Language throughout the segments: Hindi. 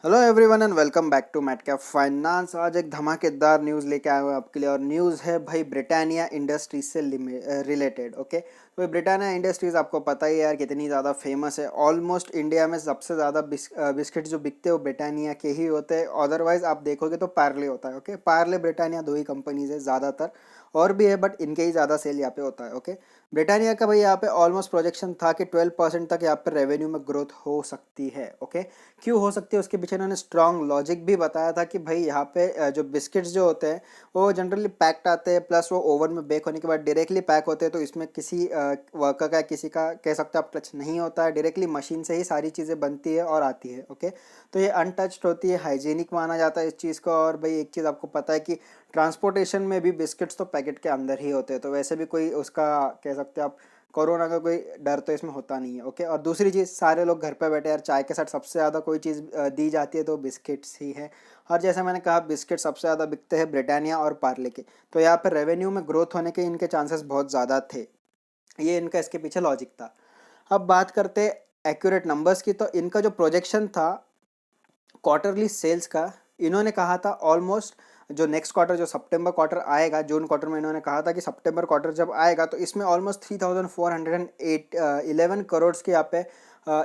Hello everyone and welcome back to Matcap finance. आज एक धमाकेदार न्यूज़ लेके आया हूँ आपके लिए और न्यूज़ है भाई ब्रिटानिया इंडस्ट्रीज से रिलेटेड। ओके, तो भाई ब्रिटानिया इंडस्ट्रीज आपको पता ही है यार कितनी ज़्यादा फेमस है। ऑलमोस्ट इंडिया में सबसे ज़्यादा बिस्किट जो बिकते हैं वो ब्रिटानिया के ही होते हैं। अदरवाइज आप देखोगे तो पार्ले होता है। ओके, पार्ले ब्रिटानिया दो ही कंपनीज है ज़्यादातर, और भी है बट इनके ही ज़्यादा सेल यहाँ पे होता है। ओके, ब्रिटानिया का भाई यहाँ पे ऑलमोस्ट प्रोजेक्शन था कि 12% तक यहाँ पे रेवेन्यू में ग्रोथ हो सकती है। ओके, क्यों हो सकती है उसके पीछे इन्होंने स्ट्रॉन्ग लॉजिक भी बताया था कि भाई यहाँ पे जो बिस्किट्स जो होते हैं वो जनरली पैक्ड आते हैं, प्लस वो ओवन में बेक होने के बाद डायरेक्टली पैक होते हैं, तो इसमें किसी वर्कर का किसी का कह सकते हो आप टच नहीं होता है। डायरेक्टली मशीन से ही सारी चीज़ें बनती है और आती है। ओके, तो ये अनटच्ड होती है, हाइजीनिक माना जाता है इस चीज़ को। और भाई एक चीज़ आपको पता है कि ट्रांसपोर्टेशन में भी बिस्किट्स तो पैकेट के अंदर ही होते हैं, तो वैसे भी कोई उसका कह सकते हैं आप कोरोना का कोई डर तो इसमें होता नहीं है। ओके, और दूसरी चीज़ सारे लोग घर पे बैठे यार, चाय के साथ सबसे ज़्यादा कोई चीज़ दी जाती है तो बिस्किट्स ही है। और जैसे मैंने कहा बिस्किट सबसे ज़्यादा बिकते हैं ब्रिटानिया और पार्ले के, तो यहाँ पर रेवेन्यू में ग्रोथ होने के इनके चांसेस बहुत ज़्यादा थे। ये इनका इसके पीछे लॉजिक था। अब बात करते एक्यूरेट नंबर्स की, तो इनका जो प्रोजेक्शन था क्वार्टरली सेल्स का, इन्होंने कहा था ऑलमोस्ट जो नेक्स्ट क्वार्टर जो सितंबर क्वार्टर आएगा, जून क्वार्टर में इन्होंने कहा था कि सितंबर क्वार्टर जब आएगा तो इसमें ऑलमोस्ट 3411 करोड़ के यहाँ पे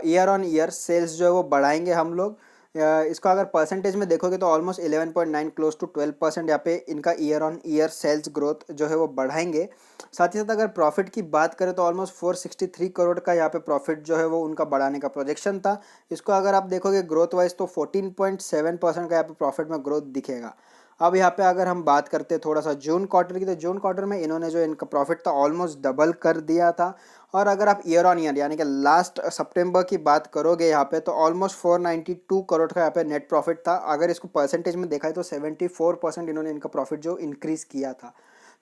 ईयर ऑन ईयर सेल्स जो है वो बढ़ाएंगे हम लोग। इसको अगर परसेंटेज में देखोगे तो ऑलमोस्ट 11.9 क्लोज टू 12% यहाँ पे इनका year on year sales growth जो है वो बढ़ाएंगे। साथ ही साथ अगर प्रॉफिट की बात करें तो ऑलमोस्ट 463 करोड़ का यहाँ पे प्रॉफिट जो है वो उनका बढ़ाने का प्रोजेक्शन था। इसको अगर आप देखोगे ग्रोथ वाइज तो 14.7% का यहाँ पे प्रॉफिट में ग्रोथ दिखेगा। अब यहाँ पे अगर हम बात करते हैं थोड़ा सा जून क्वार्टर की, तो जून क्वार्टर में इन्होंने जो इनका प्रॉफिट था ऑलमोस्ट डबल कर दिया था। और अगर आप ईयर ऑन ईयर यानी कि लास्ट सितंबर की बात करोगे यहाँ पे, तो ऑलमोस्ट 492 करोड़ का यहाँ पे नेट प्रॉफिट था। अगर इसको परसेंटेज में देखा है तो 74% इन्होंने इनका प्रॉफिट जो इंक्रीज़ किया था।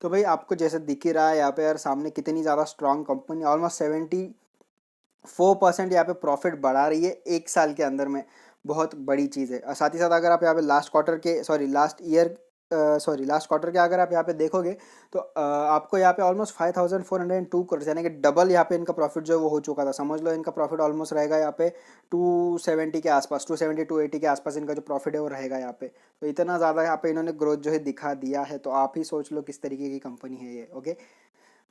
तो भाई आपको जैसे दिख ही रहा है यहाँ पे यार सामने कितनी ज़्यादा स्ट्रॉन्ग कंपनी, ऑलमोस्ट 4% यहाँ पे प्रॉफिट बढ़ा रही है एक साल के अंदर में। बहुत बड़ी चीज़ है। और साथ ही साथ अगर आप यहाँ पे लास्ट क्वार्टर के अगर आप यहाँ पे देखोगे तो आपको यहाँ पे ऑलमोस्ट 5402 करोड़ यानी कि डबल यहाँ पे इनका प्रॉफिट जो है वो हो चुका था। समझ लो इनका प्रॉफिट ऑलमोस्ट रहेगा यहाँ पे 270 के आसपास, 270 280 के आसपास इनका जो प्रॉफिट है वो रहेगा यहाँ पे। तो इतना ज़्यादा यहाँ पे इन्होंने ग्रोथ जो है दिखा दिया है, तो आप ही सोच लो किस तरीके की कंपनी है ये। ओके,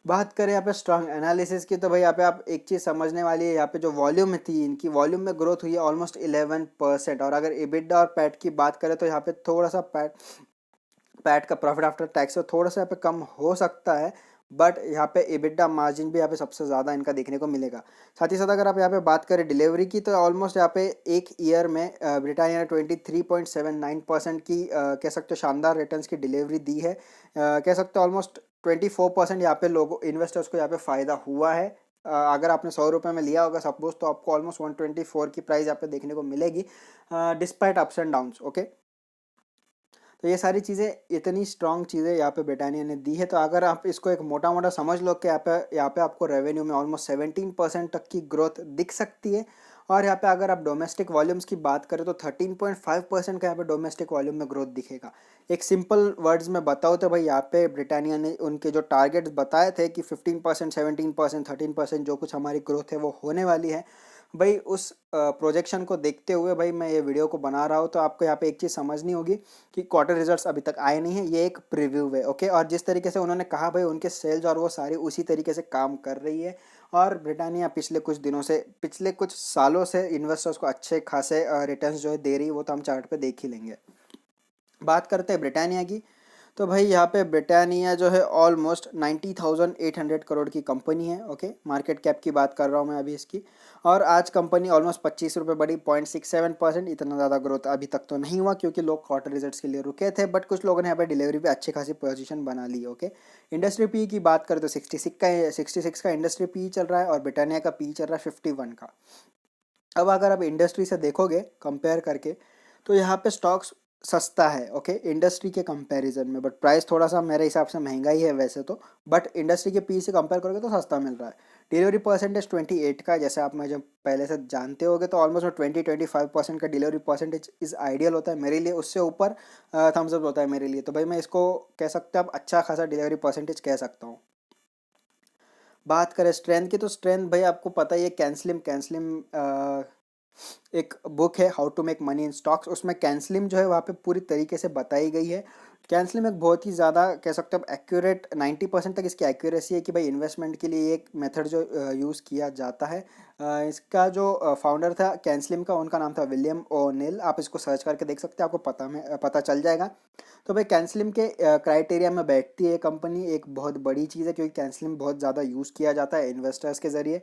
बात करें यहाँ पे स्ट्रॉन्ग एनालिसिस की, तो भाई यहाँ पे आप एक चीज़ समझने वाली है। यहाँ पे जो वॉल्यूम थी इनकी, वॉल्यूम में ग्रोथ हुई है ऑलमोस्ट 11%। और अगर EBITDA और पैट की बात करें तो यहाँ पे थोड़ा सा पैट पैट का प्रॉफिट आफ्टर टैक्स है थोड़ा सा यहाँ पे कम हो सकता है, बट यहाँ पे EBITDA मार्जिन भी यहाँ पे सबसे ज़्यादा इनका देखने को मिलेगा। साथ ही साथ अगर आप यहाँ पे बात करें डिलीवरी की, तो ऑलमोस्ट यहाँ पे एक ईयर में ब्रिटानिया ने 23.79% की कह सकते हो शानदार रिटर्न्स की डिलीवरी दी है। कह सकते हो ऑलमोस्ट 24% यहाँ पे लोगों इन्वेस्टर्स को यहाँ पे फ़ायदा हुआ है। अगर आपने 100 रुपये में लिया होगा सपोज, तो आपको ऑलमोस्ट 124 की प्राइस यहाँ पे देखने को मिलेगी, despite ups and downs. Okay, तो ये सारी चीज़ें इतनी स्ट्रॉन्ग चीज़ें यहाँ पे ब्रिटानिया ने दी है। तो अगर आप इसको एक मोटा मोटा समझ लो कि यहाँ पे आपको रेवेन्यू में ऑलमोस्ट 17% तक की ग्रोथ दिख सकती है। और यहाँ पे अगर आप डोमेस्टिक वॉल्यूम्स की बात करें तो 13.5% का यहाँ पे डोमेस्टिक वॉल्यूम में ग्रोथ दिखेगा। एक सिंपल वर्ड्स में बताओ तो भाई यहाँ पे ब्रिटानिया ने उनके जो टारगेट्स बताए थे कि 15%, 17%, 13% जो कुछ हमारी ग्रोथ है वो होने वाली है, भाई उस प्रोजेक्शन को देखते हुए भाई मैं ये वीडियो को बना रहा हूँ। तो आपको यहाँ पे एक चीज़ समझनी होगी कि क्वार्टर रिजल्ट्स अभी तक आए नहीं है, ये एक प्रीव्यू है। ओके, और जिस तरीके से उन्होंने कहा भाई उनके सेल्स और वो सारी उसी तरीके से काम कर रही है। और ब्रिटानिया पिछले कुछ सालों से इन्वेस्टर्स को अच्छे खासे रिटर्न्स जो है दे रही है, वो तो हम चार्ट पे देख ही लेंगे। बात करते हैं ब्रिटानिया की, तो भाई यहाँ पे ब्रिटानिया जो है ऑलमोस्ट 90,800 करोड़ की कंपनी है। ओके, मार्केट कैप की बात कर रहा हूँ मैं अभी इसकी। और आज कंपनी ऑलमोस्ट 25 रुपये बढ़ी, 0.67%। इतना ज़्यादा ग्रोथ अभी तक तो नहीं हुआ क्योंकि लोग क्वार्टर रिजल्ट्स के लिए रुके थे, बट कुछ लोगों ने यहाँ पे डिलीवरी पे अच्छी खासी पोजीशन बना ली। ओके, इंडस्ट्री पी की बात करें तो 66 का इंडस्ट्री पी चल रहा है और ब्रिटानिया का पी चल रहा है 51 का। अब अगर आप इंडस्ट्री से देखोगे कंपेयर करके, तो यहाँ पे स्टॉक्स सस्ता है। ओके, इंडस्ट्री के कंपैरिजन में, बट प्राइस थोड़ा सा मेरे हिसाब से महंगा ही है वैसे तो, बट इंडस्ट्री के पी से कंपेयर करोगे तो सस्ता मिल रहा है। डिलीवरी परसेंटेज 28 का है, जैसे आप मुझे पहले से जानते होगे, तो ऑलमोस्ट 20-25% का डिलीवरी परसेंटेज इज़ आइडियल होता है मेरे लिए। उससे ऊपर थम्स अप होता है मेरे लिए। तो भाई मैं इसको कह सकते हैं आप अच्छा खासा डिलीवरी परसेंटेज कह सकता हूँ। बात करें स्ट्रेंथ की, तो स्ट्रेंथ भाई आपको पता ही है, कैंसलिम कैंसलिम एक बुक है how to make money in stocks, उसमें कैंसलिंग जो है वहाँ पे पूरी तरीके से बताई गई है। कैंसलिंग एक बहुत ही ज़्यादा कह सकते हो एक्यूरेट 90% तक इसकी एक्यूरेसी है कि भाई इन्वेस्टमेंट के लिए एक मेथड जो यूज़ किया जाता है। इसका जो फाउंडर था कैंसलिंग का, उनका नाम था विलियम ओनेल। आप इसको सर्च करके देख सकते हैं, आपको पता चल जाएगा। तो भाई कैंसलिंग के क्राइटेरिया में बैठती है कंपनी, एक बहुत बड़ी चीज़ है क्योंकि कैंसलिंग बहुत ज़्यादा यूज़ किया जाता है इन्वेस्टर्स के ज़रिए।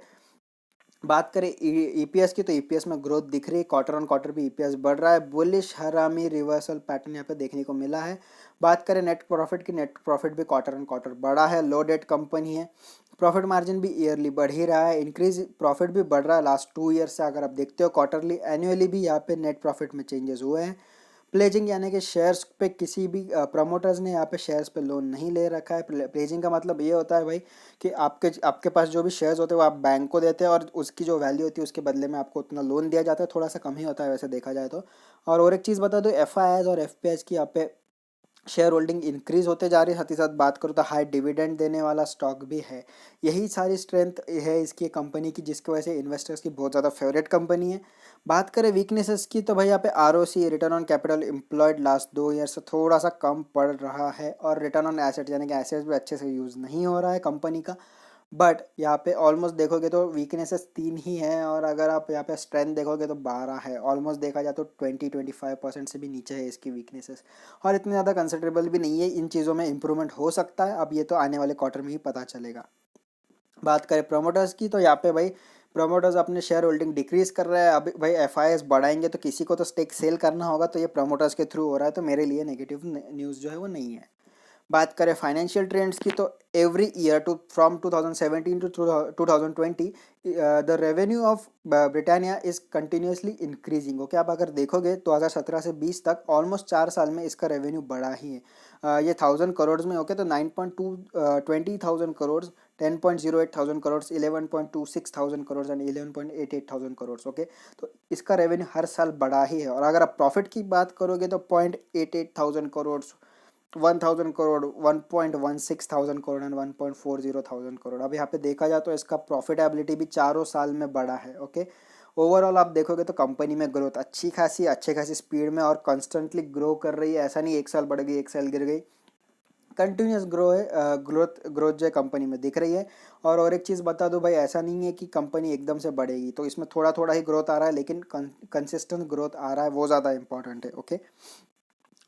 बात करें ईपीएस की, तो ईपीएस में ग्रोथ दिख रही है, क्वार्टर ऑन क्वार्टर भी ईपीएस बढ़ रहा है। बुलिश हरामी रिवर्सल पैटर्न यहाँ पे देखने को मिला है। बात करें नेट प्रॉफिट की, नेट प्रॉफिट भी क्वार्टर ऑन क्वार्टर बढ़ा है। लो डेट कंपनी है। प्रॉफिट मार्जिन भी ईयरली बढ़ ही रहा है, इंक्रीज प्रॉफिट भी बढ़ रहा है लास्ट 2 ईयर से। अगर आप देखते हो क्वार्टरली एनुअली भी यहाँ पे नेट प्रॉफिट में चेंजेस हुए हैं। प्लेजिंग यानी कि शेयर्स पे किसी भी प्रमोटर्स ने यहाँ पे शेयर्स पे लोन नहीं ले रखा है। प्लेजिंग का मतलब ये होता है भाई कि आपके पास जो भी शेयर्स होते हैं वो आप बैंक को देते हैं और उसकी जो वैल्यू होती है उसके बदले में आपको उतना लोन दिया जाता है, थोड़ा सा कम ही होता है वैसे देखा जाए तो। और एक चीज़ बता दो, एफआईआईज और एफपीआईज की यहाँ पे शेयर होल्डिंग इंक्रीज होते जा रही है। साथ ही साथ बात करूँ तो हाई डिविडेंड देने वाला स्टॉक भी है। यही सारी स्ट्रेंथ है इसकी कंपनी की, जिसकी वजह से इन्वेस्टर्स की बहुत ज़्यादा फेवरेट कंपनी है। बात करें वीकनेसेस की, तो भाई यहाँ पे ROC return on capital employed last 2 year से थोड़ा सा कम पड़ रहा है, और रिटर्न ऑन एसेट यानी कि एसेट्स भी अच्छे से यूज़ नहीं हो रहा है कंपनी का। बट यहाँ पे ऑलमोस्ट देखोगे तो वीकनेसेस 3 ही हैं, और अगर आप यहाँ पे स्ट्रेंथ देखोगे तो 12 है। ऑलमोस्ट देखा जाए तो 20-25% से भी नीचे है इसकी वीकनेसेस, और इतनी ज़्यादा कंसिडरेबल भी नहीं है। इन चीज़ों में इंप्रूवमेंट हो सकता है, अब ये तो आने वाले क्वार्टर में ही पता चलेगा। बात करें प्रोमोटर्स की, तो यहाँ पे भाई प्रोमोटर्स अपने शेयर होल्डिंग डिक्रीज कर रहे हैं। अभी भाई एफआईएस बढ़ाएंगे तो किसी को तो स्टेक सेल करना होगा, तो ये प्रोमोटर्स के थ्रू हो रहा है, तो मेरे लिए नेगेटिव न्यूज़ जो है वो नहीं है। बात करें फाइनेंशियल ट्रेंड्स की, तो every year from 2017 to 2020 the revenue of Britannia is continuously increasing. Okay, आप अगर देखोगे 2017 से 20 तक ऑलमोस्ट 4 साल में इसका रेवेन्यू बढ़ा ही है। ये 1000 करोड़ में, ओके, तो 9.20 thousand crore, 10.08 thousand crore, 11.26 thousand crore and 11.88 thousand crore. Okay, तो इसका रेवेन्यू हर साल बढ़ा ही है। और अगर आप प्रॉफिट की बात करोगे तो 0.88 thousand crore, 1000 crore, 1.16 thousand crore and 1.40 thousand crore. अब यहाँ पे देखा जाए तो इसका प्रॉफिटेबिलिटी भी चारों साल में बढ़ा है। ओके, ओवरऑल आप देखोगे तो कंपनी में ग्रोथ अच्छी खासी स्पीड में और कंस्टेंटली ग्रो कर रही है। ऐसा नहीं एक साल बढ़ गई एक साल गिर गई, कंटिन्यूस ग्रो है। ग्रोथ जो है कंपनी में दिख रही है। और एक चीज़ बता दो भाई, ऐसा नहीं है कि कंपनी एकदम से बढ़ेगी, तो इसमें थोड़ा थोड़ा ही ग्रोथ आ रहा है, लेकिन कंसिस्टेंट ग्रोथ आ रहा है, वो ज़्यादा इंपॉर्टेंट है। ओके,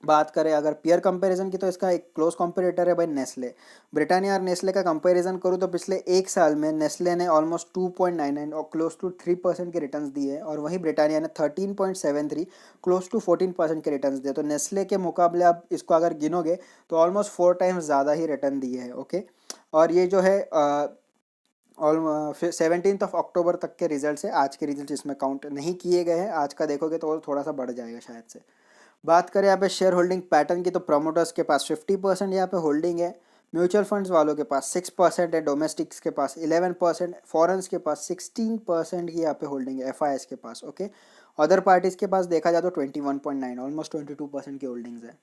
बात करें अगर पीयर कंपैरिजन की, तो इसका एक क्लोज कॉम्पिटिटर है भाई नेस्ले। ब्रिटानिया और नेस्ले का कंपैरिजन करूँ तो पिछले एक साल में नेस्ले ने ऑलमोस्ट 2.99 और क्लोज टू 3% के रिटर्न्स दिए, और वहीं ब्रिटानिया ने 13.73, क्लोज टू 14% के रिटर्न्स दिए। तो नेस्ले के मुकाबले आप इसको अगर गिनोगे तो ऑलमोस्ट 4 टाइम्स ज़्यादा ही रिटर्न दिए है। ओके, और ये जो है और 17 अक्टूबर तक के रिजल्ट है, आज के रिजल्ट इसमें काउंट नहीं किए गए हैं। आज का देखोगे तो और थोड़ा सा बढ़ जाएगा शायद से। बात करें यहाँ पे शेयर होल्डिंग पैटर्न की, तो प्रमोटर्स के पास 50% यहाँ पे होल्डिंग है। म्यूचुअल फंड्स वालों के पास 6% है, डोमेस्टिक्स के पास 11%, फॉरेन्स के पास 16% की यहाँ पे होल्डिंग है, एफआईएस के पास। ओके, अदर पार्टीज के पास देखा जाए तो 21.9, ऑलमोस्ट 22% की होल्डिंग्स है।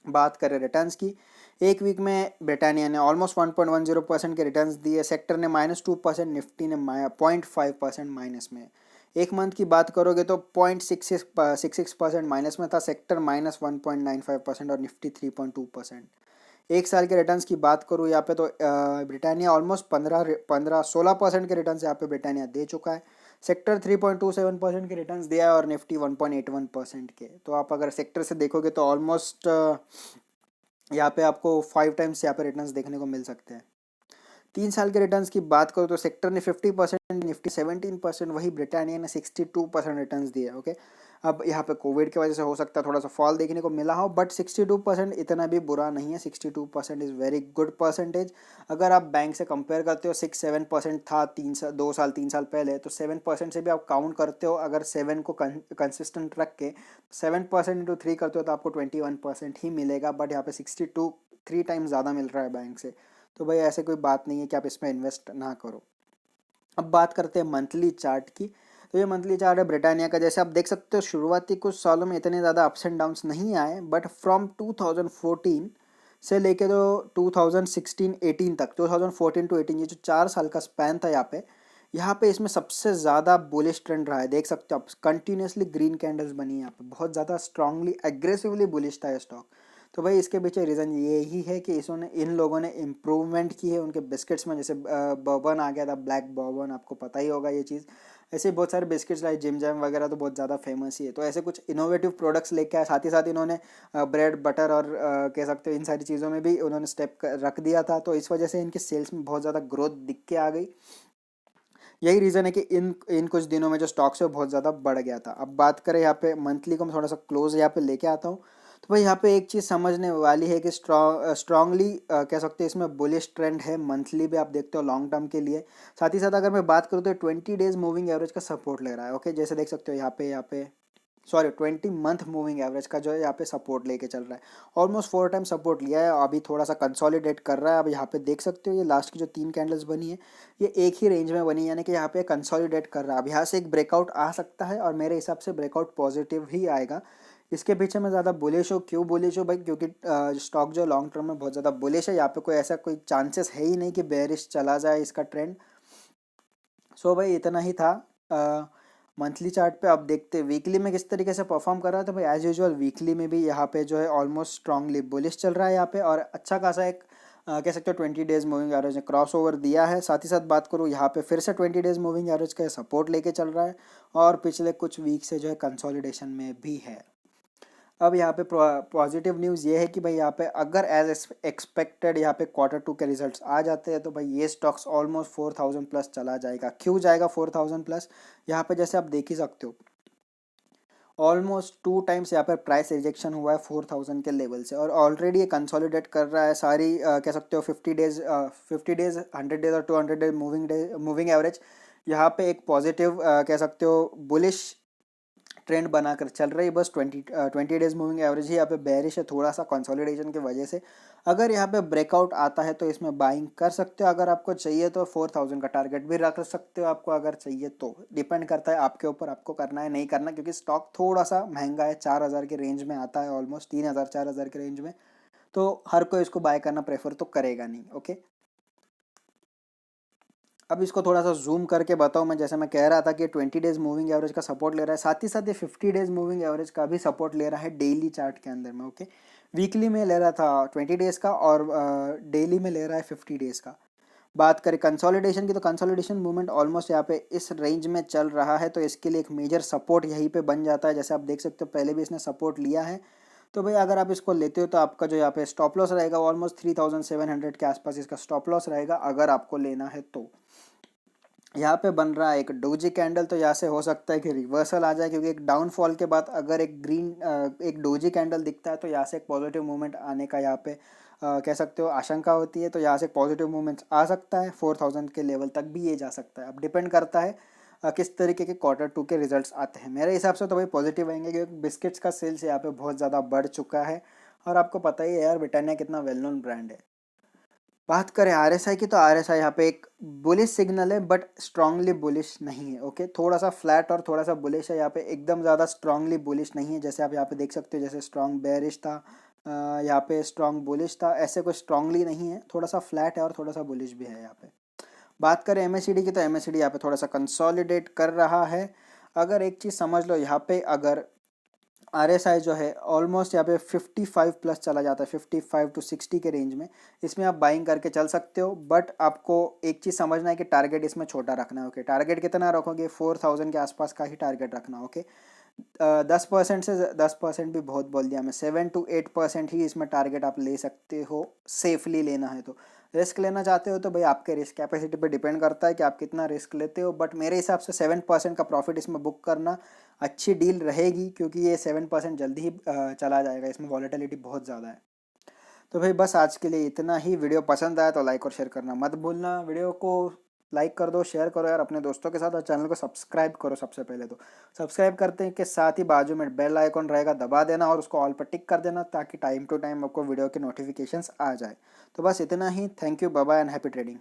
बात करें रिटर्न्स की, एक वीक में ब्रिटानिया ने ऑलमोस्ट 1.10% के रिटर्न्स दिए, सेक्टर ने -2%, निफ्टी ने 0.5% माइनस में। एक मंथ की बात करोगे तो 0.66% माइनस में था, सेक्टर -1.95% और निफ्टी 3.2%। एक साल के रिटर्न्स की बात करूँ यहाँ पे, तो ब्रिटानिया ऑलमोस्ट 16% के रिटर्न्स यहाँ पे ब्रिटानिया दे चुका है। सेक्टर 3.27% के रिटर्न्स दिया है, और निफ्टी 1.81% के। तो आप अगर सेक्टर से देखोगे तो ऑलमोस्ट यहाँ पे आपको 5 टाइम्स यहाँ पे रिटर्न्स देखने को मिल सकते हैं। 3 साल के रिटर्न्स की बात करो तो सेक्टर ने 50%, निफ्टी 17%, वही ब्रिटानिया ने 62% रिटर्न्स दिए। ओके, अब यहाँ पे कोविड की वजह से हो सकता है थोड़ा सा फॉल देखने को मिला हो, बट 62% इतना भी बुरा नहीं है। 62% इज़ वेरी गुड परसेंटेज। अगर आप बैंक से कंपेयर करते हो, 6-7% था 2 साल 3 साल पहले, तो 7% से भी आप काउंट करते हो। अगर 7 को कंसिस्टेंट रख के 7% इंटू 3 करते हो तो आपको 21% ही मिलेगा, बट यहाँ पे 62 3 टाइम्स ज़्यादा मिल रहा है बैंक से। तो भाई ऐसे कोई बात नहीं है कि आप इसमें इन्वेस्ट ना करो। अब बात करते हैं मंथली चार्ट की, तो ये मंथली चार्ट है ब्रिटानिया का। जैसे आप देख सकते हो शुरुआती कुछ सालों में इतने ज़्यादा अप्स एंड डाउन्स नहीं आए, बट फ्रॉम 2014 से लेके तो 2016-18 तक, 2014 टू 18, ये जो 4 साल का स्पैन था यहाँ पे, यहाँ पे इसमें सबसे ज़्यादा बुलिश ट्रेंड रहा है, देख सकते हो आप, कंटिन्यूसली ग्रीन कैंडल्स बनी है यहाँ पे, बहुत ज़्यादा स्ट्रांगली एग्रेसिवली बुलिश था ये स्टॉक। तो भाई इसके पीछे रीज़न यही है कि इन लोगों ने इम्प्रूवमेंट की है उनके बिस्किट्स में, जैसे बर्बन आ गया था, ब्लैक बर्बन, आपको पता ही होगा ये चीज़। ऐसे बहुत सारे बिस्किट्स लाइक जिम जैम वगैरह तो बहुत ज़्यादा फेमस ही है, तो ऐसे कुछ इनोवेटिव प्रोडक्ट्स लेके आए, साथ ही साथ इन्होंने ब्रेड बटर और कह सकते हो इन सारी चीज़ों में भी उन्होंने स्टेप रख दिया था, तो इस वजह से इनकी सेल्स में बहुत ज़्यादा ग्रोथ दिख के आ गई। यही रीज़न है कि इन इन कुछ दिनों में जो स्टॉक्स है वो बहुत ज़्यादा बढ़ गया था। अब बात करें यहाँ पे मंथली को, मैं थोड़ा सा क्लोज यहाँ पे लेके आता हूँ। तो भाई यहाँ पे एक चीज़ समझने वाली है कि स्ट्रांगली कह सकते हैं इसमें बुलिश ट्रेंड है, मंथली भी आप देखते हो लॉन्ग टर्म के लिए। साथ ही साथ अगर मैं बात करूँ तो 20 डेज मूविंग एवरेज का सपोर्ट ले रहा है, ओके, जैसे देख सकते हो यहाँ पे सॉरी 20 मंथ मूविंग एवरेज का जो है यहाँ पे सपोर्ट लेके चल रहा है। ऑलमोस्ट 4 टाइम सपोर्ट लिया है, अभी थोड़ा सा कंसोलिडेट कर रहा है। अब यहाँ पे देख सकते हो ये लास्ट की जो 3 कैंडल्स बनी है ये एक ही रेंज में बनी है, यानी कि यहाँ पे कंसोलिडेट कर रहा है। अब यहाँ से एक ब्रेकआउट आ सकता है और मेरे हिसाब से ब्रेकआउट पॉजिटिव ही आएगा। इसके पीछे मैं ज़्यादा बुलिश हूँ, क्यों बुलिश हूँ भाई, क्योंकि स्टॉक जो लॉन्ग टर्म में बहुत ज़्यादा बुलिश है, यहाँ पे कोई चांसेस है ही नहीं कि बेरिश चला जाए इसका ट्रेंड। सो भाई इतना ही था मंथली चार्ट पे। अब देखते वीकली में किस तरीके से परफॉर्म कर रहा है। तो भाई एज यूजुअल वीकली में भी यहाँ पे जो है ऑलमोस्ट स्ट्रांगली बुलिश चल रहा है यहाँ पे, और अच्छा खासा एक कह सकते हो 20 डेज मूविंग एवरेज ने क्रॉस ओवर दिया है। साथ ही साथ बात करूँ यहाँ पे फिर से 20 डेज मूविंग एवरेज का सपोर्ट लेके चल रहा है, और पिछले कुछ वीक से जो है कंसोलिडेशन में भी है। अब यहाँ पे पॉजिटिव न्यूज़ ये है कि भाई यहाँ पे अगर एज एक्सपेक्टेड यहाँ पे Q2 के रिजल्ट्स आ जाते हैं तो भाई ये स्टॉक्स ऑलमोस्ट 4000 प्लस चला जाएगा। क्यों जाएगा 4000 प्लस, यहाँ पे जैसे आप देख ही सकते हो ऑलमोस्ट 2 टाइम्स यहाँ पर प्राइस रिजेक्शन हुआ है 4000 के लेवल से, और ऑलरेडी ये कंसोलिडेट कर रहा है सारी कह सकते हो 50 डेज 100 डेज और 200 डेज मूविंग एवरेज यहाँ पे एक पॉजिटिव कह सकते हो बुलिश ट्रेंड बनाकर चल रही है। बस 20 डेज मूविंग एवरेज ही यहाँ पे बेरिश है, थोड़ा सा कंसोलिडेशन की वजह से। अगर यहाँ पे ब्रेकआउट आता है तो इसमें बाइंग कर सकते हो, अगर आपको चाहिए तो 4000 का टारगेट भी रख सकते हो आपको, अगर चाहिए तो डिपेंड करता है आपके ऊपर, आपको करना है नहीं करना, क्योंकि स्टॉक थोड़ा सा महंगा है, 4000 के रेंज में आता है, ऑलमोस्ट 3000 4000 के रेंज में, तो हर कोई इसको बाय करना प्रेफर तो करेगा नहीं। ओके, अब इसको थोड़ा सा जूम करके बताऊँ मैं, जैसे मैं कह रहा था कि 20 डेज मूविंग एवरेज का सपोर्ट ले रहा है, साथ ही साथ ये 50 डेज मूविंग एवरेज का भी सपोर्ट ले रहा है डेली चार्ट के अंदर में। ओके, वीकली में ले रहा था 20 डेज का, और डेली में ले रहा है 50 डेज का। बात करें कंसोलिडेशन की, तो कंसोलिडेशन मूवमेंट ऑलमोस्ट यहाँ पे इस रेंज में चल रहा है, तो इसके लिए एक मेजर सपोर्ट यहीं पे बन जाता है। जैसे आप देख सकते हो पहले भी इसने सपोर्ट लिया है, तो भाई अगर आप इसको लेते हो तो आपका जो यहाँ पे स्टॉप लॉस रहेगा ऑलमोस्ट 3700 के आसपास इसका स्टॉप लॉस रहेगा, अगर आपको लेना है तो। यहाँ पे बन रहा है एक डोजी कैंडल, तो यहाँ से हो सकता है कि रिवर्सल आ जाए, क्योंकि एक डाउनफॉल के बाद अगर एक डोजी कैंडल दिखता है तो यहाँ से एक पॉजिटिव मूवमेंट आने का यहाँ पे कह सकते हो आशंका होती है, तो यहाँ से एक पॉजिटिव मूवमेंट आ सकता है, 4000 के लेवल तक भी ये जा सकता है। अब डिपेंड करता है किस तरीके के Q2 के रिजल्ट्स आते हैं। मेरे हिसाब से तो भाई पॉजिटिव आएंगे, क्योंकि बिस्किट्स का सेल्स यहाँ पे बहुत ज़्यादा बढ़ चुका है, और आपको पता ही है यार ब्रिटानिया कितना वेल नोन ब्रांड है। बात करें आरएसआई की, तो आरएसआई यहाँ पे एक बुलिश सिग्नल है, बट स्ट्रांगली बुलिश नहीं है। ओके, थोड़ा सा फ्लैट और थोड़ा सा बुलिश है यहाँ पे, एकदम ज़्यादा स्ट्रांगली बुलिश नहीं है। जैसे आप यहाँ पे देख सकते हो, जैसे स्ट्रांग बेरिश था, यहाँ पे स्ट्रांग बुलिश था, ऐसे कोई स्ट्रांगली नहीं है, थोड़ा सा फ्लैट है और थोड़ा सा बुलिश भी है यहाँ पे। बात करें एमएससीडी की, तो एमएससीडी यहाँ पे थोड़ा सा कंसोलिडेट कर रहा है। अगर एक चीज़ समझ लो यहाँ पे, अगर आरएसआई जो है ऑलमोस्ट यहाँ पे 55 प्लस चला जाता है, 55 to 60 के रेंज में, इसमें आप बाइंग करके चल सकते हो, बट आपको एक चीज़ समझना है कि टारगेट इसमें छोटा रखना है। ओके, टारगेट कितना रखोगे, 4000 के आसपास का ही टारगेट रखना। ओके, 10% से 10% भी बहुत बोल दिया मैं, 7 to 8% ही इसमें टारगेट आप ले सकते हो, सेफली लेना है तो। रिस्क लेना चाहते हो तो भाई आपके रिस्क कैपेसिटी पे डिपेंड करता है कि आप कितना रिस्क लेते हो, बट मेरे हिसाब से 7% का प्रॉफिट इसमें बुक करना अच्छी डील रहेगी, क्योंकि ये 7% जल्दी ही चला जाएगा, इसमें वॉलेटिलिटी बहुत ज़्यादा है। तो भाई बस आज के लिए इतना ही। वीडियो पसंद आया तो लाइक और शेयर करना मत भूलना, वीडियो को लाइक कर दो, शेयर करो यार अपने दोस्तों के साथ, और चैनल को सब्सक्राइब करो। सबसे पहले तो सब्सक्राइब करते हैं के साथ ही बाजू में बेल आइकॉन रहेगा, दबा देना और उसको ऑल पर टिक कर देना, ताकि टाइम टू टाइम आपको वीडियो के नोटिफिकेशंस आ जाए। तो बस इतना ही, thank you, bye bye and happy trading.